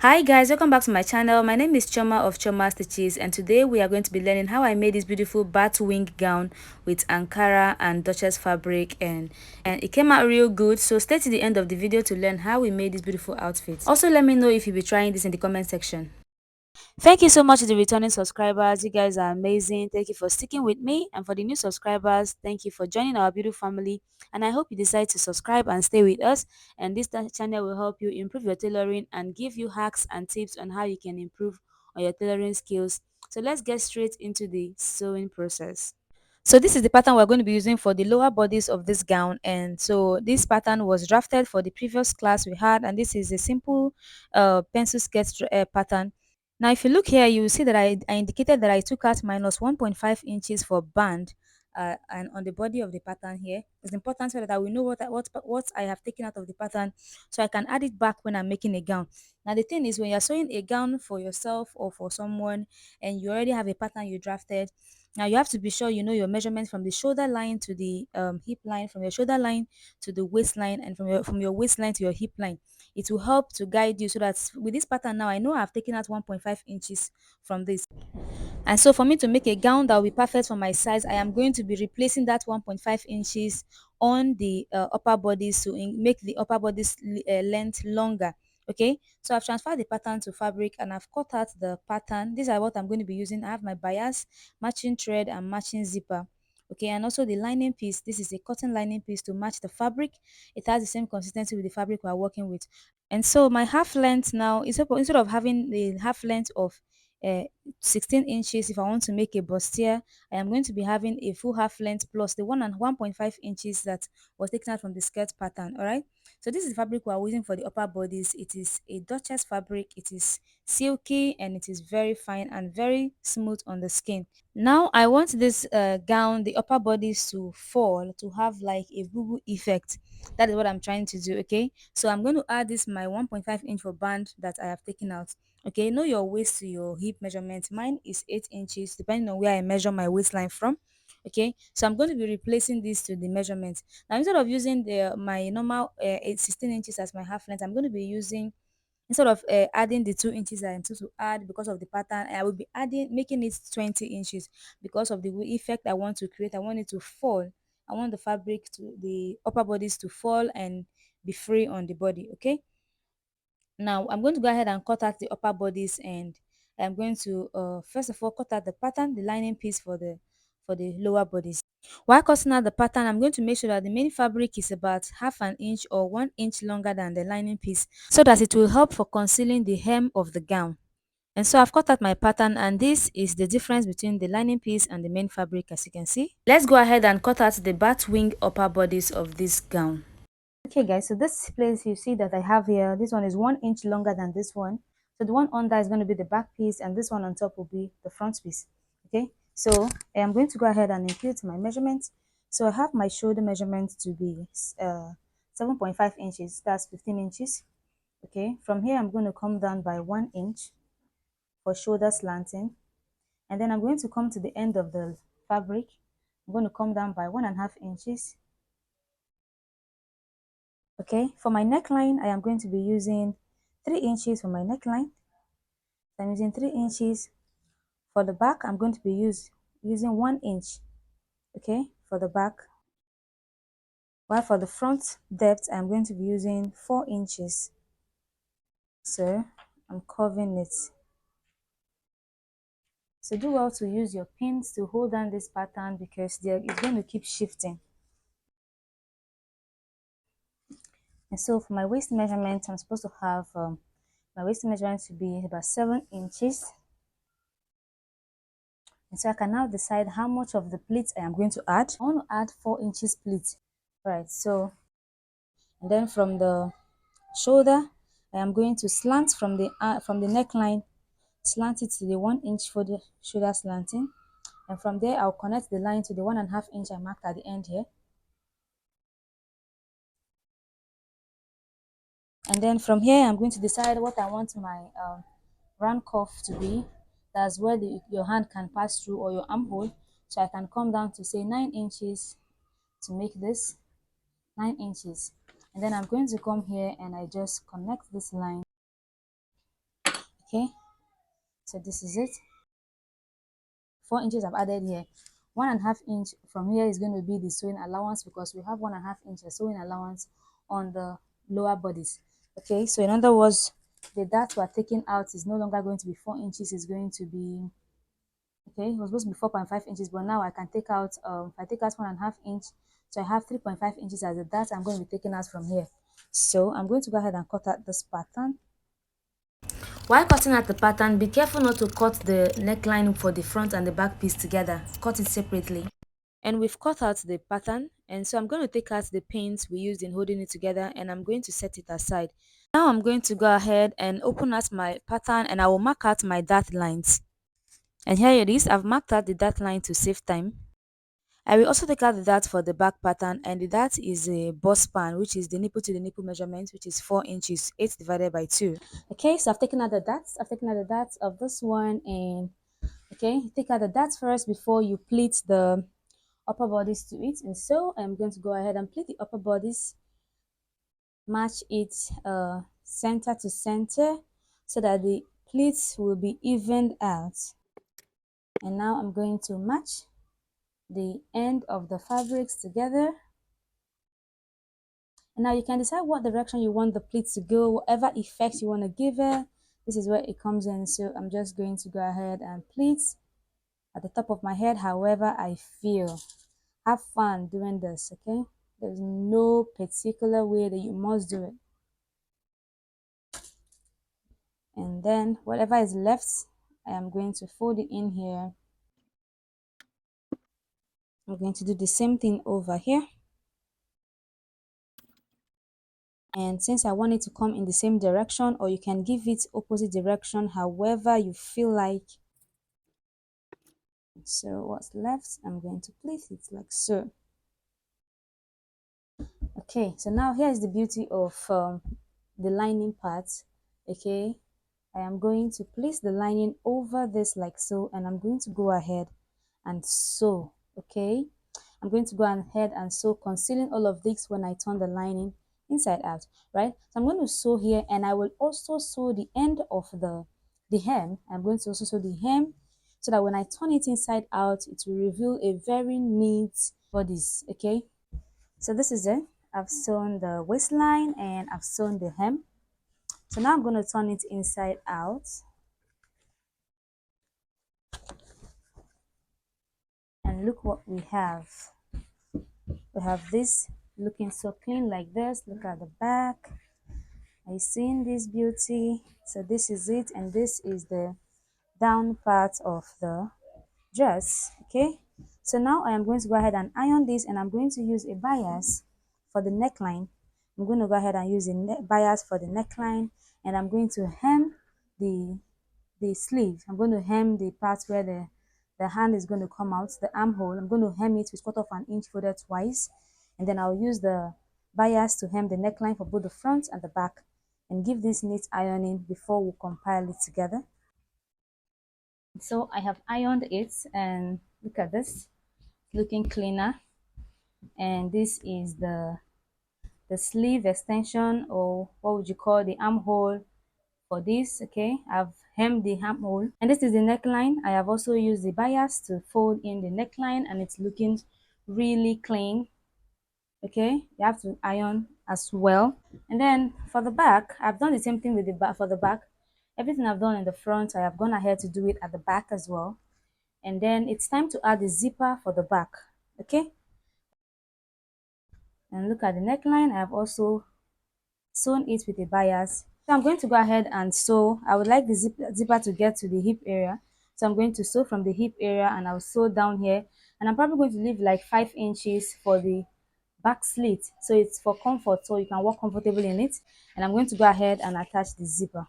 Hi guys, welcome back to my channel. My name is Choma of Choma Stitches, and today we are going to be learning how I made this beautiful Batwing gown with Ankara and Duchess fabric, and it came out real good. So stay to the end of the video to learn how we made this beautiful outfit. Also, let me know if you'll be trying this in the comment section. Thank you so much to the returning subscribers. You guys are amazing. Thank you for sticking with me. And for the new subscribers, thank you for joining our beautiful family. And I hope you decide to subscribe and stay with us. And this channel will help you improve your tailoring and give you hacks and tips on how you can improve on your tailoring skills. So let's get straight into the sewing process. So this is the pattern we're going to be using for the lower bodies of this gown, and so this pattern was drafted for the previous class we had, and this is a simple pencil sketch pattern. Now if you look here, you will see that I indicated that I took out minus 1.5 inches for band, and on the body of the pattern here. It's important so that I will know what I have taken out of the pattern, so I can add it back when I'm making a gown. Now the thing is, when you're sewing a gown for yourself or for someone and you already have a pattern you drafted, now you have to be sure you know your measurements from the shoulder line to the hip line, from your shoulder line to the waistline, and from your waistline to your hip line. It will help to guide you, so that with this pattern now I know I've taken out 1.5 inches from this. And so for me to make a gown that will be perfect for my size, I am going to be replacing that 1.5 inches on the upper bodies to make the upper bodies length longer. Okay, so I've transferred the pattern to fabric and I've cut out the pattern. These are what I'm going to be using. I have my bias, matching thread, and matching zipper. Okay, and also the lining piece. This is a cotton lining piece to match the fabric. It has the same consistency with the fabric we're working with. And so my half length now, instead of having the half length of uh, 16 inches, if I want to make a bustier, I am going to be having a full half length plus the 1.5 inches that was taken out from the skirt pattern. All right, so this is the fabric we are using for the upper bodies. It is a Duchess fabric. It is silky and it is very fine and very smooth on the skin. Now I want this gown, the upper bodies, to fall, to have like a boo effect. That is what I'm trying to do. Okay, so I'm going to add this my 1.5 inch for band that I have taken out. Okay, know your waist to your hip measurement. Mine is 8 inches depending on where I measure my waistline from. Okay, so I'm going to be replacing this to the measurement. Now instead of using the my normal 16 inches as my half length, I'm going to be using, instead of adding the 2 inches I intend to add because of the pattern, I will be making it 20 inches because of the effect I want to create. I want it to fall. I want the fabric to the upper bodies to fall and be free on the body. Okay, now I'm going to go ahead and cut out the upper bodies, and I'm going to first of all cut out the pattern, the lining piece for the lower bodies. While cutting out the pattern, I'm going to make sure that the main fabric is about half an inch or 1 inch longer than the lining piece, so that it will help for concealing the hem of the gown. And so I've cut out my pattern, and this is the difference between the lining piece and the main fabric, as you can see. Let's go ahead and cut out the bat wing upper bodies of this gown. Okay guys, so this place you see that I have here, this one is 1 inch longer than this one. So the one under is going to be the back piece, and this one on top will be the front piece. Okay, so I'm going to go ahead and impute my measurements. So I have my shoulder measurement to be 7.5 inches, that's 15 inches. Okay, from here I'm going to come down by 1 inch for shoulder slanting, and then I'm going to come to the end of the fabric. I'm going to come down by 1.5 inches. Okay, for my neckline, I am going to be using 3 inches for my neckline. I'm using 3 inches. For the back, I'm going to be using 1 inch, okay, for the back. While for the front depth, I'm going to be using 4 inches. So I'm curving it. So do well to use your pins to hold down this pattern, because it's going to keep shifting. And so for my waist measurement, I'm supposed to have my waist measurement to be about 7 inches. And so I can now decide how much of the pleats I am going to add. I want to add 4 inches pleat. Right, so, and then from the shoulder, I am going to slant from the neckline, slant it to the 1 inch for the shoulder slanting. And from there, I'll connect the line to the 1.5 inch I marked at the end here. And then from here, I'm going to decide what I want my round cuff to be. That's where your hand can pass through, or your armhole. So I can come down to say 9 inches to make this 9 inches. And then I'm going to come here and I just connect this line Okay, so this is it. 4 inches I've added here. 1.5 inch from here is going to be the sewing allowance, because we have 1.5 inch sewing allowance on the lower bodies. Okay, so in other words, the dart we're taking out is no longer going to be 4 inches, it's going to be, okay, it was supposed to be 4.5 inches, but now I can take out, if I take out 1.5 inch, so I have 3.5 inches as the dart I'm going to be taking out from here. So I'm going to go ahead and cut out this pattern. While cutting out the pattern, be careful not to cut the neckline for the front and the back piece together. Cut it separately. And we've cut out the pattern, and so I'm going to take out the pins we used in holding it together, and I'm going to set it aside. Now I'm going to go ahead and open out my pattern, and I will mark out my dart lines. And here it is. I've marked out the dart line to save time. I will also take out the dart for the back pattern, and the dart is a bust span, which is the nipple to the nipple measurement, which is 4 inches, 8 divided by 2. Okay, so I've taken out the darts. I've taken out the darts of this one, and okay, take out the darts first before you pleat the upper bodies to it. And so I'm going to go ahead and pleat the upper bodies, match it center to center so that the pleats will be evened out. And now I'm going to match the end of the fabrics together. And now you can decide what direction you want the pleat to go, whatever effect you want to give it. This is where it comes in. So I'm just going to go ahead and pleat at the top of my head however I feel. Have fun doing this, okay? There's no particular way that you must do it. And then whatever is left, I am going to fold it in here. I'm going to do the same thing over here. And since I want it to come in the same direction, or you can give it opposite direction, however you feel like. So what's left, I'm going to place it like so. Okay, so now here's the beauty of the lining part. Okay, I am going to place the lining over this like so, and I'm going to go ahead and sew. Okay, I'm going to go ahead and sew, concealing all of this when I turn the lining inside out, right? So I'm going to sew here, and I will also sew the end of the hem. I'm going to also sew the hem so that when I turn it inside out, it will reveal a very neat bodice. Okay, so this is it. I've sewn the waistline and I've sewn the hem. So now I'm going to turn it inside out. And look what we have. We have this looking so clean like this. Look at the back. Are you seeing this beauty? So this is it, and this is the down part of the dress. Okay, so now I am going to go ahead and iron this, and I'm going to use a bias for the neckline. I'm going to go ahead and use a bias for the neckline, and I'm going to hem the sleeve. I'm going to hem the part where the hand is going to come out, the armhole. I'm going to hem it with 1/4 inch folded twice, and then I'll use the bias to hem the neckline for both the front and the back, and give this neat ironing before we compile it together. So I have ironed it, and look at this, looking cleaner. And this is the sleeve extension, or what would you call the armhole for this. Okay, I've hemmed the armhole, and this is the neckline. I have also used the bias to fold in the neckline, and it's looking really clean. Okay, you have to iron as well. And then for the back, I've done the same thing with the back. For the back, everything I've done in the front, I have gone ahead to do it at the back as well. And then it's time to add the zipper for the back. Okay, and look at the neckline. I have also sewn it with a bias. So I'm going to go ahead and sew. I would like the zipper to get to the hip area, so I'm going to sew from the hip area, and I'll sew down here, and I'm probably going to leave like 5 inches for the back slit, so it's for comfort, so you can walk comfortably in it. And I'm going to go ahead and attach the zipper.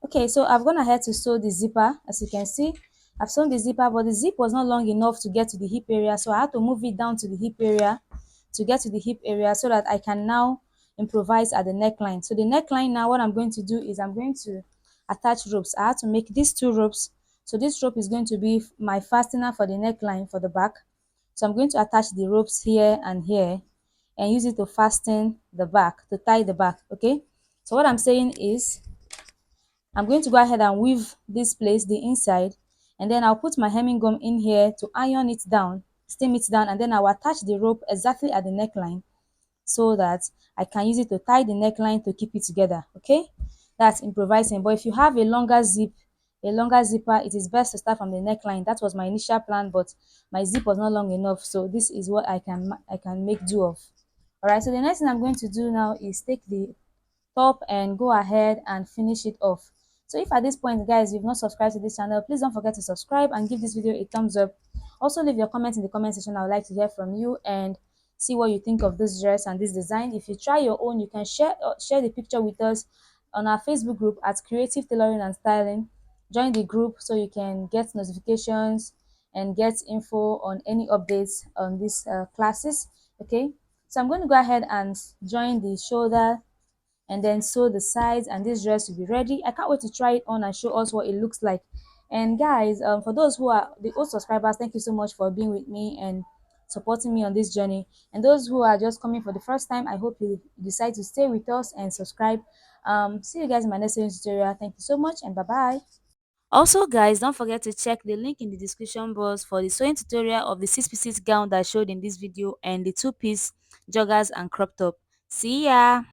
Okay, so I've gone ahead to sew the zipper. As you can see, I've sewn the zipper, but the zip was not long enough to get to the hip area, so I had to move it down to the hip area to get to the hip area, so that I can now improvise at the neckline. So the neckline, now what I'm going to do is I'm going to attach ropes. I had to make these 2 ropes. So this rope is going to be my fastener for the neckline for the back. So I'm going to attach the ropes here and here, and use it to fasten the back, to tie the back. Okay, so what I'm saying is I'm going to go ahead and weave this place, the inside, and then I'll put my hemming gum in here to iron it down, steam it down, and then I'll attach the rope exactly at the neckline so that I can use it to tie the neckline to keep it together. Okay, that's improvising. But if you have a longer zipper, it is best to start from the neckline. That was my initial plan, but my zip was not long enough, so this is what I can make do of. All right, so the next thing I'm going to do now is take the top and go ahead and finish it off. So if at this point, guys, you've not subscribed to this channel, please don't forget to subscribe and give this video a thumbs up. Also leave your comments in the comment section. I would like to hear from you and see what you think of this dress and this design. If you try your own, you can share the picture with us on our Facebook group at Creative Tailoring and Styling. Join the group so you can get notifications and get info on any updates on these classes. Okay, so I'm going to go ahead and join the shoulder and then sew the sides, and this dress will be ready. I can't wait to try it on and show us what it looks like. And guys, for those who are the old subscribers, thank you so much for being with me and supporting me on this journey. And those who are just coming for the first time, I hope you decide to stay with us and subscribe. See you guys in my next tutorial. Thank you so much and bye bye. Also guys, don't forget to check the link in the description box for the sewing tutorial of the 6 pieces gown that I showed in this video and the 2-piece joggers and crop top. See ya.